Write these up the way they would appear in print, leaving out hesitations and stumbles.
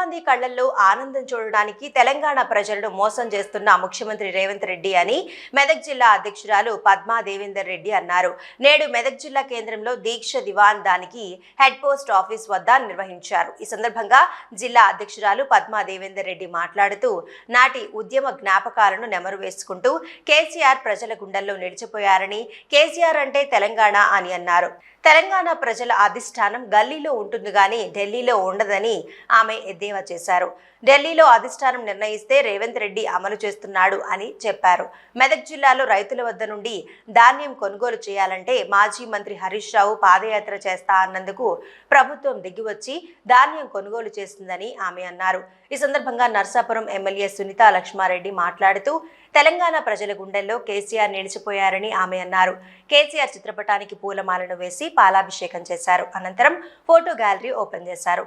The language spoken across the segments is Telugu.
గాంధీ కళ్లల్లో ఆనందం చూడడానికి తెలంగాణ ప్రజలను మోసం చేస్తున్న ముఖ్యమంత్రి రేవంత్ రెడ్డి అని మెదక్ జిల్లా అధ్యక్షురాలు పద్మా దేవేందర్ రెడ్డి అన్నారు. నేడు మెదక్ జిల్లా కేంద్రంలో దీక్ష దివాన్ దానికి హెడ్ పోస్ట్ ఆఫీస్ వద్ద నిర్వహించారు. ఈ సందర్భంగా జిల్లా అధ్యక్షురాలు పద్మా దేవేందర్ రెడ్డి మాట్లాడుతూ నాటి ఉద్యమ జ్ఞాపకాలను నెమరు వేసుకుంటూ కేసీఆర్ ప్రజల గుండెల్లో నిలిచిపోయారని, కేసీఆర్ అంటే తెలంగాణ అని అన్నారు. తెలంగాణ ప్రజల అధిష్టానం గల్లీలో ఉంటుంది గాని ఢిల్లీలో ఉండదని ఆమె ఎద్దేవా చేశారు. ఢిల్లీలో అధిష్టానం నిర్ణయిస్తే రేవంత్ రెడ్డి అమలు చేస్తున్నాడు అని చెప్పారు. మెదక్ జిల్లాలో రైతుల వద్ద నుండి ధాన్యం కొనుగోలు చేయాలంటే మాజీ మంత్రి హరీష్ రావు పాదయాత్ర చేస్తా అన్నందుకు ప్రభుత్వం దిగివచ్చి ధాన్యం కొనుగోలు చేస్తుందని ఆమె అన్నారు. ఈ సందర్భంగా నర్సాపురం ఎమ్మెల్యే సునీతా లక్ష్మారెడ్డి మాట్లాడుతూ తెలంగాణ ప్రజల గుండెల్లో కేసీఆర్ నిలిచిపోయారని ఆమె అన్నారు. కేసీఆర్ చిత్రపటానికి పూలమాలను వేసి పాలాభిషేకం చేశారు. అనంతరం ఫోటో గ్యాలరీ ఓపెన్ చేశారు.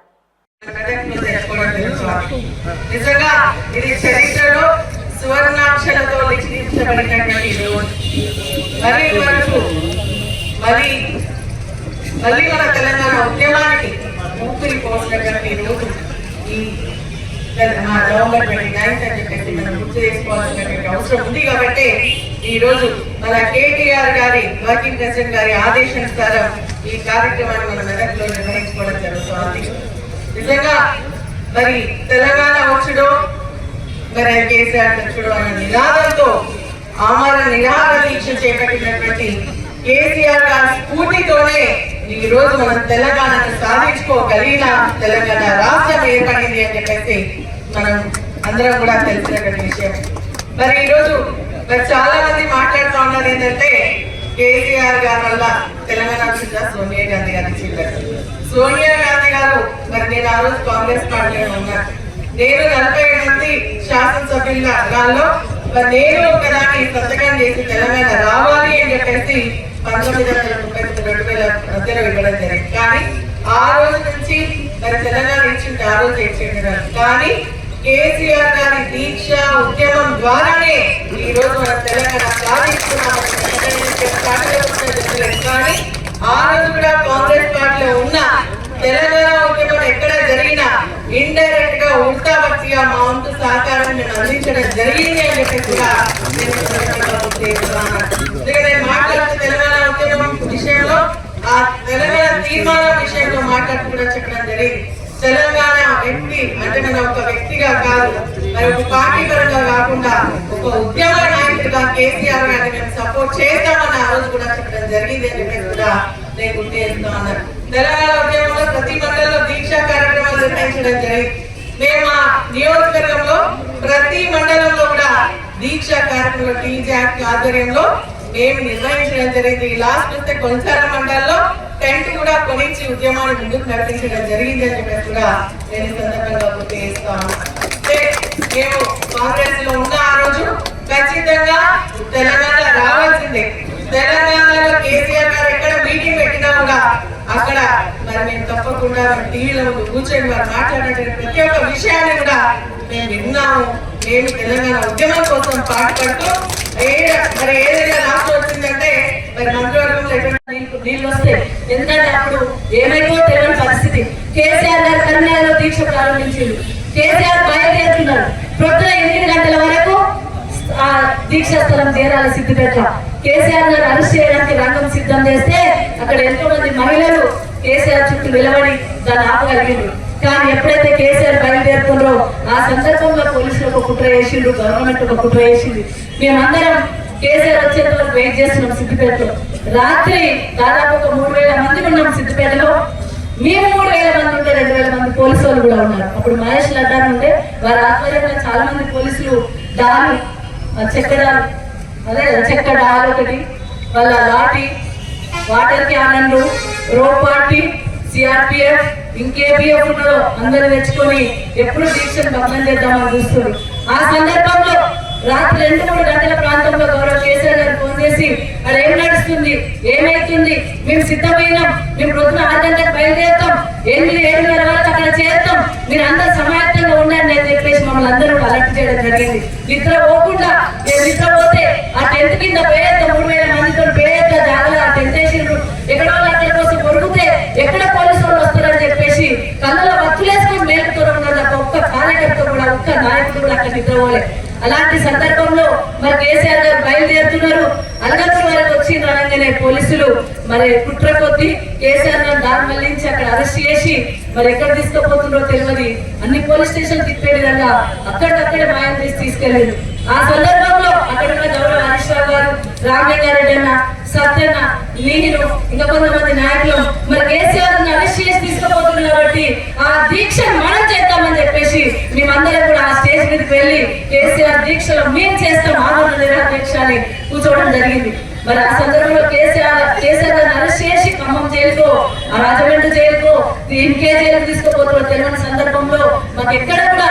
నిజంగా ఇది చరిత్రలో సువర్ణాక్షరాలతో లిఖించబడినటువంటి రోజు. మళ్ళీ మన తెలంగాణ ఉద్యమానికి ఊపిరి పోసినటువంటి రోజు ఈ నవంబర్ 29 అని చెప్పేసి మనం గుర్తు చేసుకోవాల్సినటువంటి అవసరం ఉంది. కాబట్టి ఈ రోజు మన కేటీఆర్ గారి వర్కింగ్ ప్రెసిడెంట్ గారి ఆదేశానుసారం ఈ కార్యక్రమాన్ని మన మెదక్లో నిర్వహించుకోవడం జరుగుతుంది. నిజంగా మరి తెలంగాణ వచ్చుడో మరి కేసీఆర్ తెచ్చుడో అనే నినాదంతో ఆమర నిరాహార దీక్ష చేపట్టినటువంటి కేసీఆర్ గారి స్ఫూర్తితోనే ఈ రోజు మనం తెలంగాణను సాధించుకోగలిగిన తెలంగాణ రాష్ట్రం ఏర్పడింది అని చెప్పేసి మనం అందరం కూడా తెలిసినటువంటి విషయం. మరి ఈరోజు మరి చాలా మంది మాట్లాడుతూ ఉన్నారు ఏంటంటే కేసీఆర్ గారి వల్ల తెలంగాణ వచ్చిందా సోనియా గాంధీ గారి చెప్పారు. సోనియా గాంధీ గారు మరి నేను ఆ రోజు కాంగ్రెస్ పార్టీలో ఉన్నాను. నేను 40 మంది శాసనసభ్యులలో మరి నేను ఒకదాన్ని సంతకం చేసి తెలంగాణ రావాలి అని చెప్పేసి 1999-2000 మధ్యలో ఇవ్వడం జరిగింది. కానీ ఆ రోజు నుంచి మరి తెలంగాణ ఇచ్చింది ఆ రోజు ఇచ్చింది. కానీ కేసీఆర్ గారి దీక్ష ఉద్యమం ద్వారానే ఈ రోజు మన తెలంగాణ సాధిస్తున్నాం. కానీ ఆ రోజు కూడా కాంగ్రెస్ పార్టీలో ఉన్న తెలంగాణ ఉద్యమం ఎక్కడ జరిగినా ఇండైరెక్ట్ గా ఉల్టా పచ్చిగా మా వంతు సహకారం నేను అందించడం జరిగింది అని చెప్పి కూడా నేను మాట్లాడుతూ తెలంగాణ ఉద్యమం విషయంలో ఆ తెలంగాణ తీర్మానం విషయంలో మాట్లాడుతూ కూడా చెప్పడం జరిగింది. తెలంగాణ వ్యక్తి అంటే నేను ఒక వ్యక్తిగా కాదు, మరి ఒక పార్టీ పరంగా కాకుండా ఒక ఉద్యమ నాయకుడిగా కేసీఆర్ గారిని మేము సపోర్ట్ చేస్తామని ఆ రోజు కూడా చెప్పడం జరిగింది అని చెప్పేసి కూడా నేను గుర్తు చేస్తా ఉన్నాను. తెలంగాణ ఉద్యమంలో ప్రతి మండలంలో దీక్షా కార్యక్రమాలు నిర్వహించడం జరిగింది. మేము మా నియోజకవర్గంలో ప్రతి మండలంలో కూడా దీక్షా కార్యక్రమం టీజాక్ ఆధ్వర్యంలో మేము నిర్వహించడం జరిగింది. లాస్ట్ వస్తే కొనసాల మండలంలో టెంట్ కూడా కొనించి ఉద్యమాన్ని ముందుకు నడిపించడం జరిగింది అని చెప్పేసి కూడా నేను ఈ సందర్భంగా గుర్తు చేస్తాను. మేము కాంగ్రెస్ లో ఉన్న ఆ రోజు ఖచ్చితంగా తెలంగాణ రావాల్సిందే. తెలంగాణలో కేసీఆర్ గారు ఎక్కడ మీటింగ్ పెట్టినా కూడా అక్కడ మరి మేము తప్పకుండా టీవీలో కూర్చొని వారు మాట్లాడేటువంటి ప్రతి ఒక్క విషయాన్ని కూడా మేము విన్నాము. మేము తెలంగాణ ఉద్యమం కోసం పాటుపడుతూ మరి ఏదైనా రాష్ట్రం వచ్చిందంటే మరి మంత్రివర్గంలో నీళ్ళు వస్తే ఎందుకంటే అప్పుడు ఏమైతే తెలియని పరిస్థితి. కేసీఆర్ గారు కర్ణాలలో దీక్ష ప్రారంభించారు. కేసీఆర్ బయలుదేరుతున్నారు. ప్రొద్దున 8 గంటల వరకు ఆ దీక్షా స్థలం చేరాలి సిద్దిపేట. కేసీఆర్ గారు అరెస్ట్ చేయడానికి రంగం సిద్ధం చేస్తే అక్కడ ఎంతో మంది మహిళలు కేసీఆర్ చుట్టూ నిలబడి దాన్ని ఆపగలిగిండ్రు. కానీ ఎప్పుడైతే కేసీఆర్ బయలుదేరుతుండ్రో ఆ సందర్భంగా పోలీసులు ఒక కుట్ర చేసిండ్రు, గవర్నమెంట్ ఒక కుట్ర చేసింది. మేమందరం కేసీఆర్ వచ్చేంత వరకు వెయిట్ చేస్తున్నాం సిద్దిపేటలో. రాత్రి దాదాపు ఒక 3000 మంది ఉన్నాం సిద్దిపేటలో. మేము 3000 మంది ఉంటే 2000 మంది పోలీసు వాళ్ళు కూడా ఉన్నారు. అప్పుడు మహేష్ లడ్డా ఉంటే వారి ఆధ్వర్యంలో చాలా మంది పోలీసులు దాని చెక్కడాలు చెక్కడాలు ఒకటి వాళ్ళ లాఠీ వాటర్ క్యానన్లు రోడ్ పార్టీ సిఆర్పిఎఫ్ ఇంకేపీఎఫ్ ఉన్నదో అందరూ తెచ్చుకొని ఎప్పుడు దీక్షను భగ్నం చేద్దామని చూస్తున్నారు. ఆ సందర్భంలో రాత్రి 2-3 గంటల ప్రాంతంలో గౌరవ కేసీఆర్ గారు ఫోన్ చేసి అక్కడ ఏం నడుస్తుంది, ఏమైతుంది, మేము సిద్ధమైనాం, మేము ప్రొద్దున 6 గంటలకు బయలుదేరుతాం, 8-7:30 వరకు అక్కడ చేస్తాం, మీరు అందరూ సమాయత్తంగా ఉండండి అని చెప్పేసి మమ్మల్ని అందరూ అలర్ట్ చేయడం జరిగింది. నిద్ర పోకుండా నిద్ర పోతే ఆ టెంట్ కింద పేద 3000 మందితో పేద జాగ్రత్త ఆ టెంట్ వేసిండ్రు. ఎక్కడో అక్కడ కోసం కొరిగితే ఎక్కడ పోలీసు వాళ్ళు వస్తారని చెప్పేసి కళ్ళలో వత్తులేసుకొని మేలుకుతూ ఉన్నారు. ఒక్క ఒక్క నాయకుడు కూడా అక్కడ నిద్రపోలే. అలాంటి సందర్భంలో మరి కేసీఆర్ గారు బయలుదేరుతున్నారు. అలగంతుల వరకు వచ్చి అనగానే పోలీసులు మరి కుట్ర కొద్ది కేసీఆర్ గారు దారి మళ్లించి అక్కడ అరెస్ట్ చేసి మరి ఎక్కడ తీసుకుపోతుందో తెలియదు అన్ని పోలీస్ స్టేషన్ తిప్పే విధంగా అక్కడికక్కడే మాయం చేసి తీసుకెళ్ళారు. ఆ సందర్భంలో అక్కడ ఉన్న గౌరవ హరీష్ రావు గారు, రామలింగారెడ్డి అన్న, సత్యన్న, నేను ఇంకా కొంతమంది నాయకులు మరి కేసీఆర్ అరెస్ట్ చేసి తీసుకుపోతున్నారు కాబట్టి ఆ దీక్ష మనం చేద్దామని చెప్పేసి మేమందరం కూడా ఆ స్టేజ్ మీదకి వెళ్ళి కేసీఆర్ దీక్షలో మేము చేస్తాం ఆమరణ నిరాదీక్ష అని కూర్చోవడం జరిగింది. మరి ఆ సందర్భంలో కేసీఆర్ గారిని అరెస్ట్ చేసి ఖమ్మం జైలుకో, ఆ రాజమండ్రి జైలుకో, ఇంకే జైలుకు తీసుకుపోతున్న తెలియని సందర్భంలో మాకు ఎక్కడ కూడా